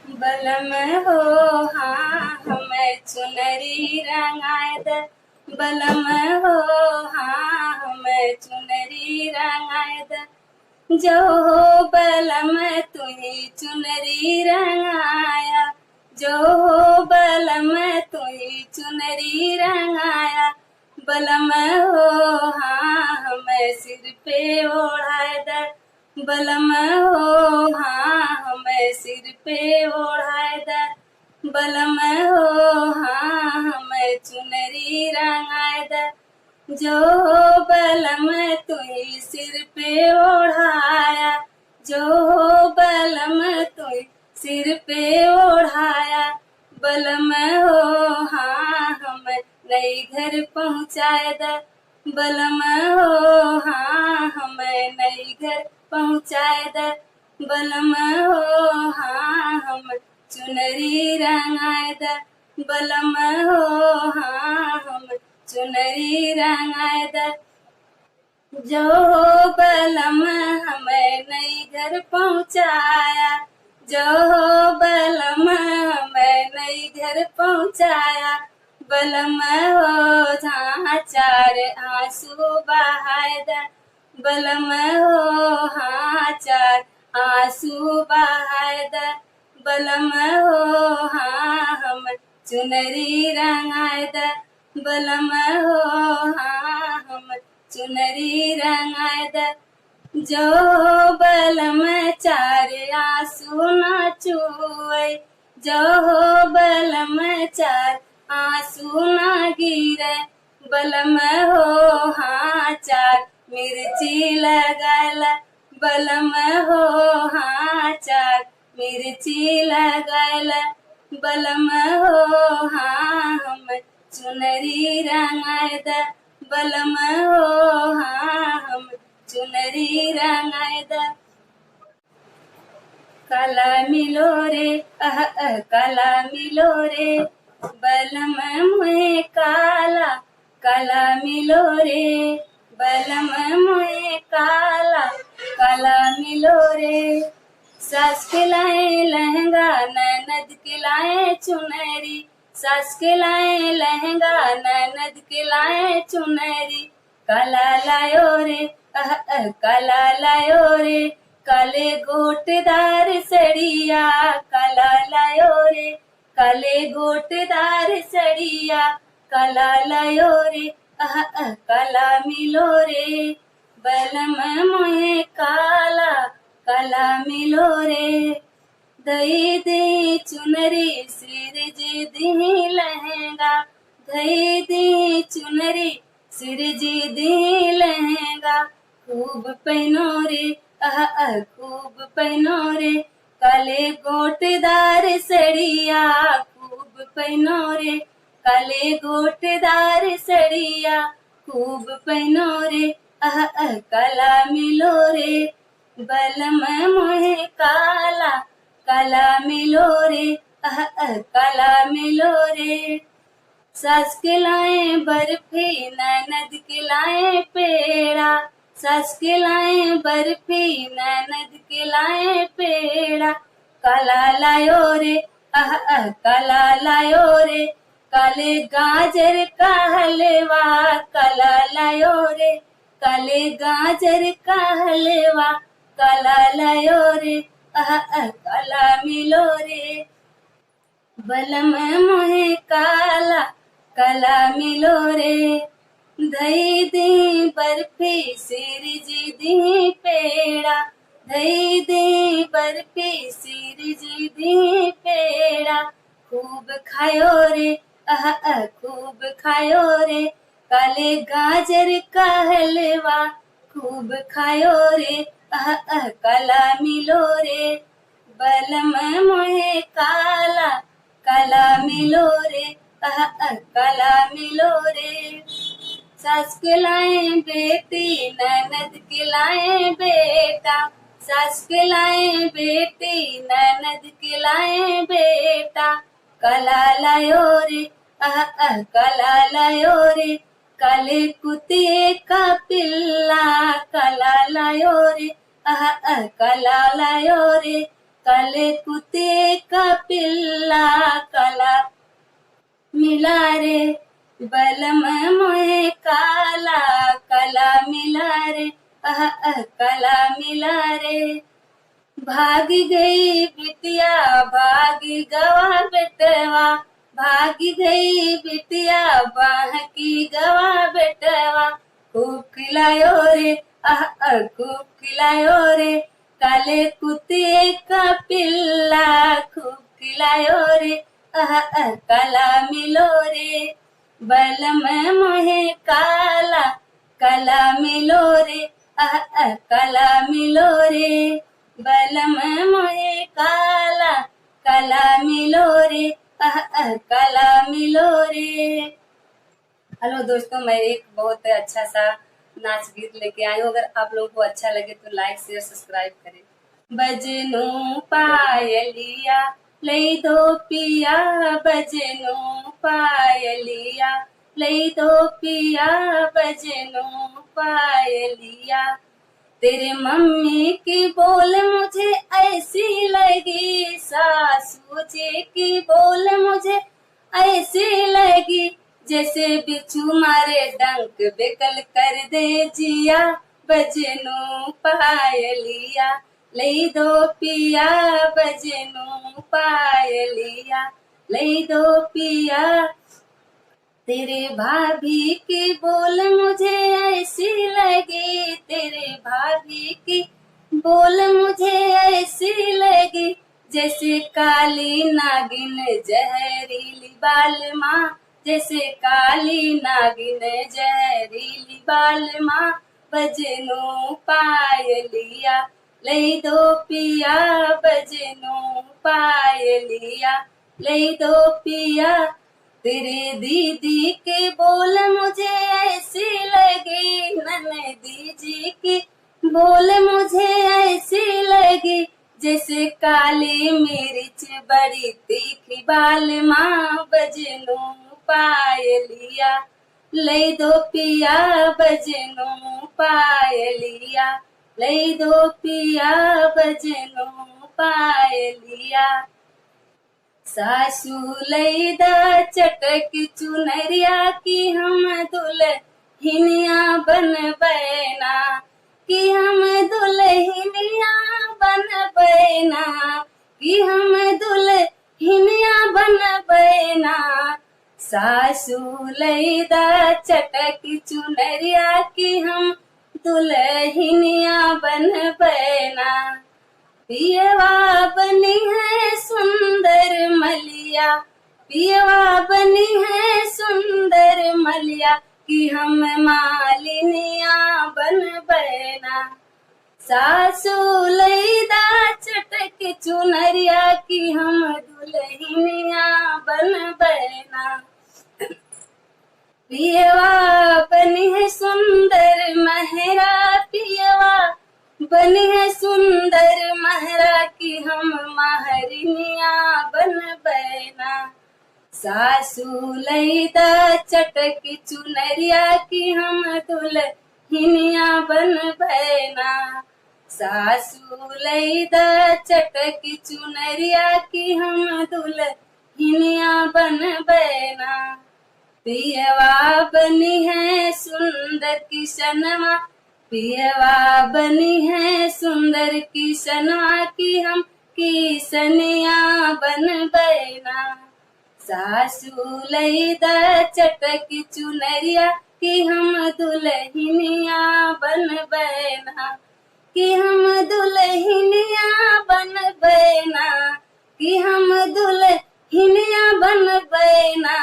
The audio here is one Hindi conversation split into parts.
बलम हो हाँ हमें चुनरी रंगाए द। बलम हो हाँ हमें चुनरी रंगाए द। जो हो बलम तुही चुनरी रंगाया। जो हो बलम तुही चुनरी रंगाया। बलम हो हाँ हमें सिर पे ओढ़ाए द। बलम हो हाँ हमें सिर पे ओढ़ाए द। बलम हो हाँ हमें चुनरी रंगाए द। जो बलम तुई सिर पे ओढ़ाया। जो बलम तुई सिर पे ओढ़ाया। बलम हो हाँ हम नई घर पहुँचाए द। बलम हो हाँ हमें नई घर पहुँचाए द। बलम हो हाँ हम चुनरी रंगाए द। बलम हो हाँ हम चुनरी रंगाए द। जो बलम हमें नई घर पहुँचाया। जो बलम हमें नई घर पहुँचाया। बलम हो जहाँ चार आंसू बहाए द। बलम हो हाँ चार आंसू बहाए द। बलम हो हाँ हम चुनरी रंगाए द। बलम हो हाँ हम चुनरी रंगाए द। जो बलम चार आंसू न चुए। जो बलम चार आंसू न गिरे। बलम हो हाँ चार मिर्ची लगाल। बलम हो हाँ चार मिर्ची लगाल। बलम हो हाँ हम चुनरी रंगाए द। बलम हो हाँ हम चुनरी रंगाए द। काला मिलो रे काला मिलो रे। बलम मुहे काला काला मिलो रे। बलम मुहे काला काला मिलो रे। सास के लाए लहंगा ननद के लाए चुनरी। सास के लाए लहंगा ननद के लाए चुनरी। काला लायो रे काला लायो रे। काले गोटदार सड़िया काला लायो रे। काले गोटदार सड़िया काला लायो रे काला मिलो रे। बलम मोहे काला काला मिलो रे। दई दी चुनरी सिर जी दी लहंगा। दई दी चुनरी सिर जी दी लहंगा। खूब पहनो रे खूब पहनो रे। काले गोटदार सड़िया खूब पहनो रे। काले गोटदार सड़िया खूब पहनो रे काला मिलो रे। बलम मोहे काला काला मिलो रे काला मिलो रे। सास के लाए बर्फी ननद के लाए पेड़ा। सास के लाए बर्फी ननद के लाए पेड़ा। काला लायो रे काला लायो रे। काले गाजर का हलवा काला लायो रे। काले गाजर का हलवा काला लायो रे काला मिलो रे। बलम मोहे काला काला मिलो रे। दही दी बर्फी सिर जी दी पेड़ा। दही दी बर्फी सिर जी दी पेड़ा। खूब खायो रे खूब खायो रे। काले गाजर का हलवा खूब खायो रे काला मिलो रे। बलम मोहे काला काला मिलो रे काला मिलो रे। सास के लाए बेटी ननद के लाए बेटा। सास के लाए बेटी ननद के लाए बेटा। काला लायो रे काला लायो रे। काले कुतिए का पिल्ला काला लायो रे काला लायो रे। काले कुत्ते का पिल्ला काला मिला रे, बलम मोहे काला काला मिला रे, काला मिला रे। भागी गई बिटिया भागी गवा बेटवा, भागी गई बिटिया बाह की गवा बेटवा। खूब खिलायो रे, खूब खिलायो रे, काले कुत्ते का पिल्ला खूब खिलायो रे, काला मिलो रे, बलम मोहे काला काला मिलो रे, काला मिलो रे, बलम मोहे काला काला मिलो रे, काला मिलो रे। हेलो दोस्तों, मैं एक बहुत अच्छा सा नाच गीत लेके आई हूँ। अगर आप लोगों को अच्छा लगे तो लाइक शेयर सब्सक्राइब करें। बजनू पायलिया लई दो पिया, बजनू पायलिया लई दो पिया, बजनू पायलिया। तेरे मम्मी की बोल मुझे ऐसी लगी, सासू जी की बोल मुझे ऐसी लगी, जैसे बिच्छू मारे डंक बेकल कर दे जिया। बजनू पायलिया लई दो पिया, बजनू पायलिया लई दो पिया। तेरे भाभी की बोल मुझे ऐसी लगी, तेरे भाभी की बोल मुझे ऐसी लगी, जैसे काली नागिन जहरीली बाल माँ, जैसे काली नागिन जहरीली बाल माँ। बजनू पायलिया लई दो पिया, बजनू पायलिया लई दो पिया। तेरे दीदी के बोल मुझे ऐसी लगी, ननदी जी की बोल मुझे ऐसी लगी, जैसे काली मिर्च बड़ी तीखी बाल माँ। बजनू पायलिया लई दो पिया, बजनू पायलिया लई दो पिया, बजनू पायलिया। सासू लई दा चटक चुनरिया की हम दुल्हनिया बन बैना, कि हम दुल्हनिया बन बैना, कि हम दुल्हनिया बन बैना। सासू लई दा चटक चुनरिया की हम दुल्हनिया बन बैना। पियवा बनी है सुंदर मलिया, पियवा बनी है सुंदर मलिया, कि हम मालिनिया बन बैना। सासू लई दा चटक चुनरिया की हम दुल्हनिया बन बैना। पियवा बनी है सुंदर महरा, पियवा बनी है सुंदर महरा, की हम महरिनिया बन बैना। सासू लई दा चटक चुनरिया की हम दुल्हनिया बन बैना। सासू लई दा चटक चुनरिया की हम दुल्हनिया बन बैना। पियवा बनी है सुंदर किशनवा, पियवा बनी है सुंदर किशनवा, की हम किसनिया बन बैना। सासू लई दा चटक चुनरिया की हम दुल्हनिया बन बैना, कि हम दुल्हनिया बन बैना, कि हम दुल्हनिया बन बैना।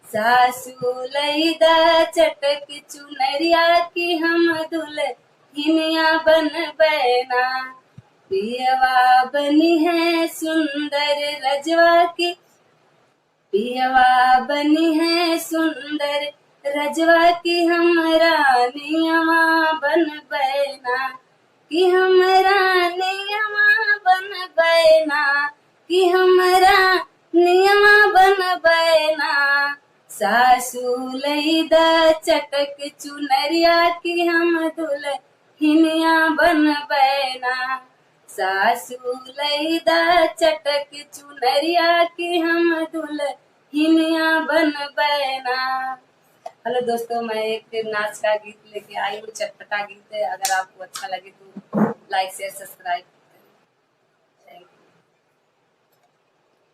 सासू लई दा चटक चुनरिया की हम दुल्हनिया बन बैना। पियवा बनी है सुंदर रजवा की, पियवा बनी है सुंदर रजवा की हम रानियवा बन बैना, कि हम रानियवा बन बैना, कि हम रानियवा बन बैना। सासू लई दा चटक चुनरिया की हम दुल्हनिया बन बैना। सासू लैदा चटक चुनरिया की हम दुल्हनिया बन बैना। हेलो दोस्तों, मैं एक नाच का गीत लेके आई हूँ, चटपटा गीत है। अगर आपको अच्छा लगे तो लाइक शेयर सब्सक्राइब